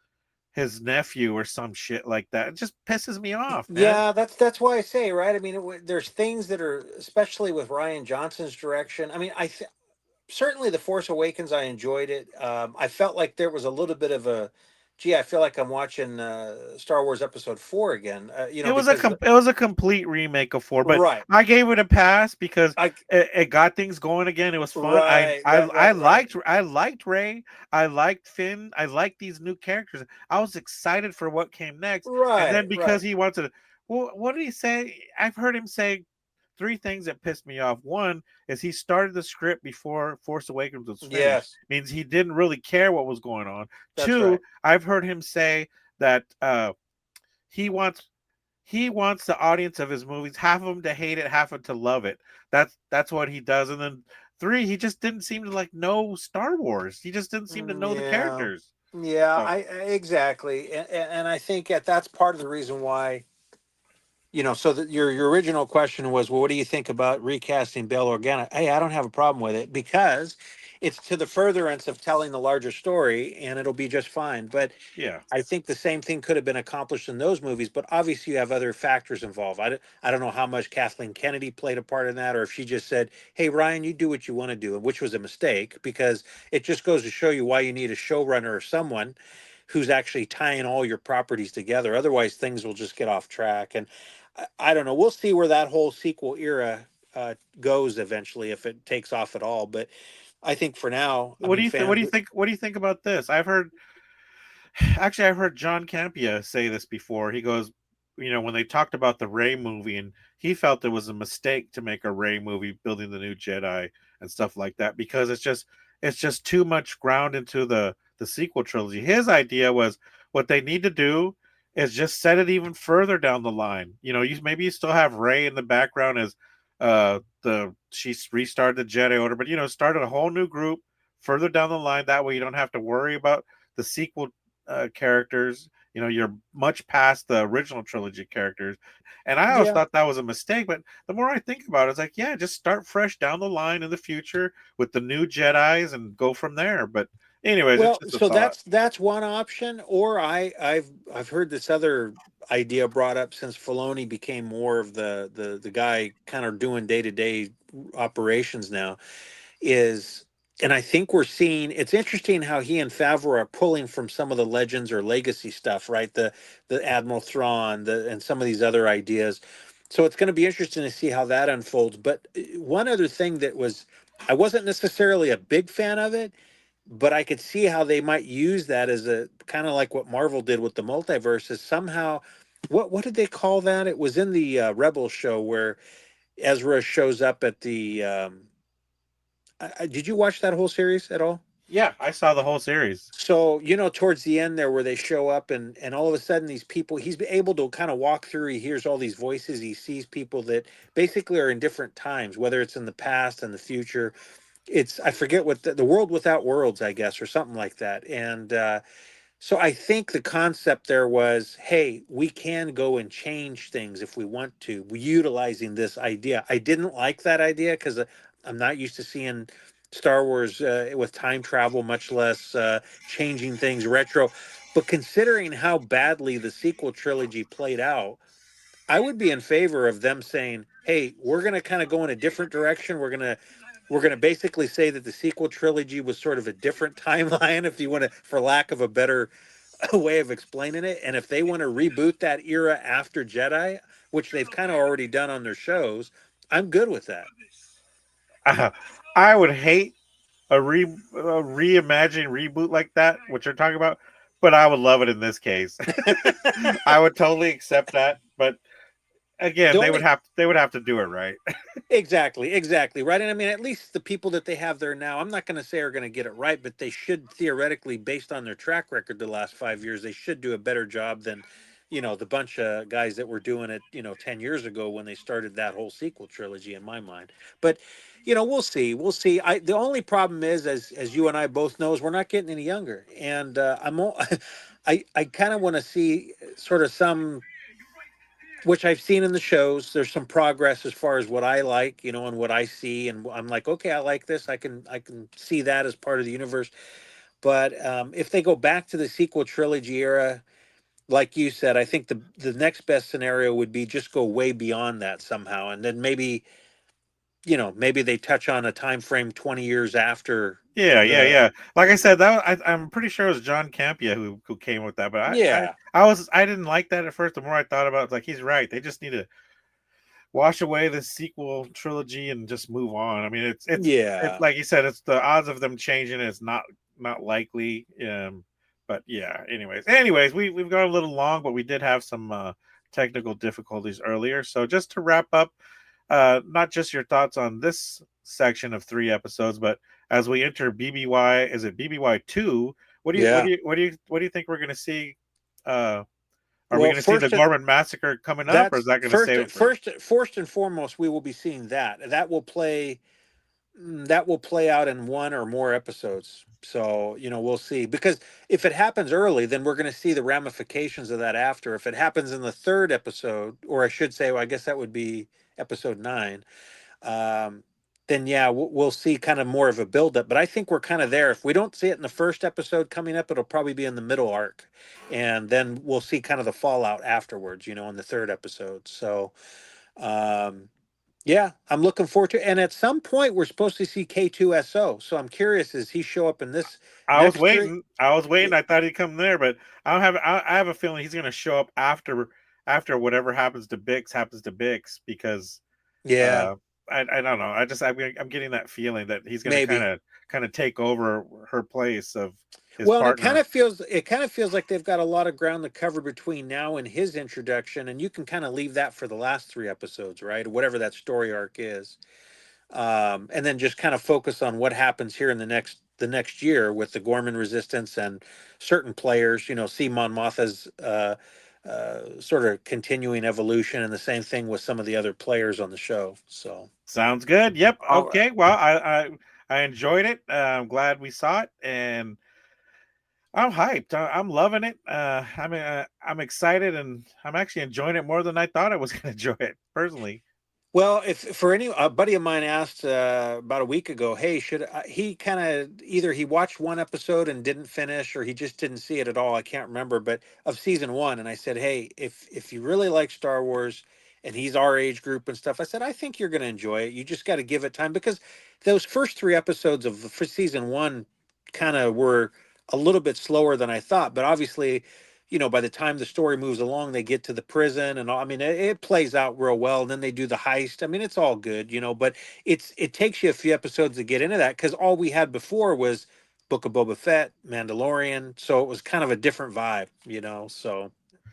his nephew or some shit like that. It just pisses me off, man. Yeah, that's why I say, right? I mean, there's things that are, especially with Ryan Johnson's direction. I mean, certainly the Force Awakens, I enjoyed it. I felt like there was a little bit of gee, I feel like I'm watching Star Wars Episode 4 again. Because It was a complete remake of four, but right, I gave it a pass because I it got things going again. It was fun. right, right, right, right, I liked Ray. I liked Finn. I liked these new characters. I was excited for what came next. And then right, because right. he wanted to, well, what did he say? I've heard him say three things that pissed me off. One is he started the script before Force Awakens was finished. Yes, Means he didn't really care what was going on. that's Two, right. I've heard him say that he wants he wants the audience of his movies, half of them to hate it, half of them to love it. That's what he does. And then three, he just didn't seem to like know Star Wars. He just didn't seem to know the Yeah, characters. yeah. So Exactly, and I think that's part of the reason why. So that your original question was, well, what do you think about recasting Bail Organa? Hey, I don't have a problem with it because it's to the furtherance of telling the larger story, and it'll be just fine. But Yeah. I think the same thing could have been accomplished in those movies, but obviously you have other factors involved. I don't know how much Kathleen Kennedy played a part in that, or if she just said, "Hey, Ryan, you do what you want to do," which was a mistake, because it just goes to show you why you need a showrunner or someone who's actually tying all your properties together. Otherwise, things will just get off track. And I don't know. We'll see where that whole sequel era goes eventually, if it takes off at all. But I think for now, I What do mean, you think? What do fans. you think? What do you think about this? I've heard John Campia say this before. He goes, when they talked about the Ray movie, and he felt it was a mistake to make a Ray movie, building the new Jedi and stuff like that, because it's just too much ground into the sequel trilogy. His idea was, what they need to do is just set it even further down the line. You still have Ray in the background as the she's restarted the Jedi Order, but started a whole new group further down the line. That way, you don't have to worry about the sequel characters. You're much past the original trilogy characters, and I always Yeah. thought that was a mistake. But the more I think about it, it's like, yeah, just start fresh down the line in the future with the new Jedi's and go from there. But anyways, it's Well, just a so thought. that's one option. Or I've heard this other idea brought up since Filoni became more of the guy kind of doing day to day operations now, is, and I think we're seeing, it's interesting how he and Favreau are pulling from some of the legends or legacy stuff, right? The Admiral Thrawn, and some of these other ideas. So it's going to be interesting to see how that unfolds. But one other thing that was, I wasn't necessarily a big fan of it, but I could see how they might use that as a kind of like what Marvel did with the multiverse, is somehow, what did they call that? It was in the Rebels show where Ezra shows up at the did you watch that whole series at all? Yeah, I saw the whole series. So, towards the end there, where they show up, and all of a sudden these people, he's able to kind of walk through, he hears all these voices, he sees people that basically are in different times, whether it's in the past and the future. It's, I forget what the world without worlds, I guess, or something like that. And so I think the concept there was, hey, we can go and change things if we want to, utilizing this idea. I didn't like that idea because I'm not used to seeing Star Wars with time travel, much less changing things retro. But considering how badly the sequel trilogy played out, I would be in favor of them saying, "Hey, we're going to kind of go in a different direction. We're going to basically say that the sequel trilogy was sort of a different timeline, if you want to, for lack of a better way of explaining it. And if they want to reboot that era after Jedi, which they've kind of already done on their shows, I'm good with that." I would hate a reimagining reboot like that, what you're talking about, but I would love it in this case. I would totally accept that, but again, The they would only have to do it right. Exactly, right. And I mean, at least the people that they have there now, I'm not going to say are going to get it right, but they should theoretically, based on their track record the last 5 years, they should do a better job than, the bunch of guys that were doing it, 10 years ago when they started that whole sequel trilogy, in my mind. But, we'll see. We'll see. The only problem is, as you and I both know, is we're not getting any younger. And I kind of want to see sort of some, which I've seen in the shows. There's some progress as far as what I like, and what I see, and I'm like, okay, I like this. I can see that as part of the universe. But if they go back to the sequel trilogy era, like you said, I think the next best scenario would be just go way beyond that somehow, and then maybe they touch on a time frame 20 years after Yeah, yeah, the. yeah. Like I said, I'm pretty sure it was John Campia who came with that. But Yeah, I didn't like that at first. The more I thought about it, it's like, he's right. They just need to wash away the sequel trilogy and just move on. I mean, it's yeah, like you said, it's the odds of them changing it's not likely. But yeah. Anyways, we've gone a little long, but we did have some technical difficulties earlier. So just to wrap up, not just your thoughts on this section of 3 episodes, but as we enter BBY, is it BBY 2? yeah. What do you think we're going to see? Are we Well, going to see the Gorman massacre coming up, or is that's that going to first save it for? first and foremost, we will be seeing that will play. That will play out in one or more episodes. So, we'll see. Because if it happens early, then we're going to see the ramifications of that after. If it happens in the third episode, or I should say, well, I guess that would be episode 9. Um, then yeah, we'll see kind of more of a buildup. But I think we're kind of there. If we don't see it in the first episode coming up, it'll probably be in the middle arc, and then we'll see kind of the fallout afterwards. You know, in the third episode. So, um, yeah, I'm looking forward to. And at some point, we're supposed to see K2SO. So I'm curious: does he show up in this I was next three? waiting. I was waiting. I thought he'd come there, but I don't have. I have a feeling he's going to show up after whatever happens to Bix because Yeah, uh, I don't know. I'm getting that feeling that he's going to maybe. kind of take over her place of his Well, and partner. it kind of feels like they've got a lot of ground to cover between now and his introduction, and you can kind of leave that for the last three episodes, right? Whatever that story arc is, and then just kind of focus on what happens here in the next year with the Gorman Resistance and certain players. You know, see Mon Mothma's sort of continuing evolution, and the same thing with some of the other players on the show. So, Sounds good. Yep. all right. Okay. Well, I enjoyed it. I'm glad we saw it, and I'm hyped. I'm loving it. I'm excited, and I'm actually enjoying it more than I thought I was going to enjoy it personally. Well, if for any a buddy of mine asked about a week ago, hey, should he kind of either he watched one episode and didn't finish, or he just didn't see it at all. I can't remember, but of season one, and I said, hey, if you really like Star Wars, and he's our age group and stuff, I said I think you're going to enjoy it. You just got to give it time because those first three episodes of for season one kind of were a little bit slower than I thought, but obviously you know, by the time the story moves along, they get to the prison and all. I mean, it plays out real well. And then they do the heist. I mean, it's all good, you know, but it takes you a few episodes to get into that because all we had before was Book of Boba Fett, Mandalorian. So it was kind of a different vibe, you know. So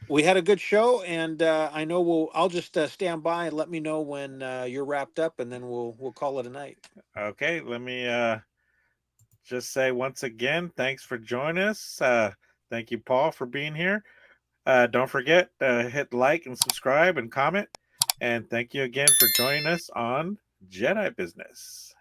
we had a good show, and I know I'll just stand by and let me know when you're wrapped up, and then we'll call it a night. Okay. Let me just say once again, thanks for joining us. Thank you, Paul, for being here. Don't forget hit like and subscribe and comment. And thank you again for joining us on Jedi Business.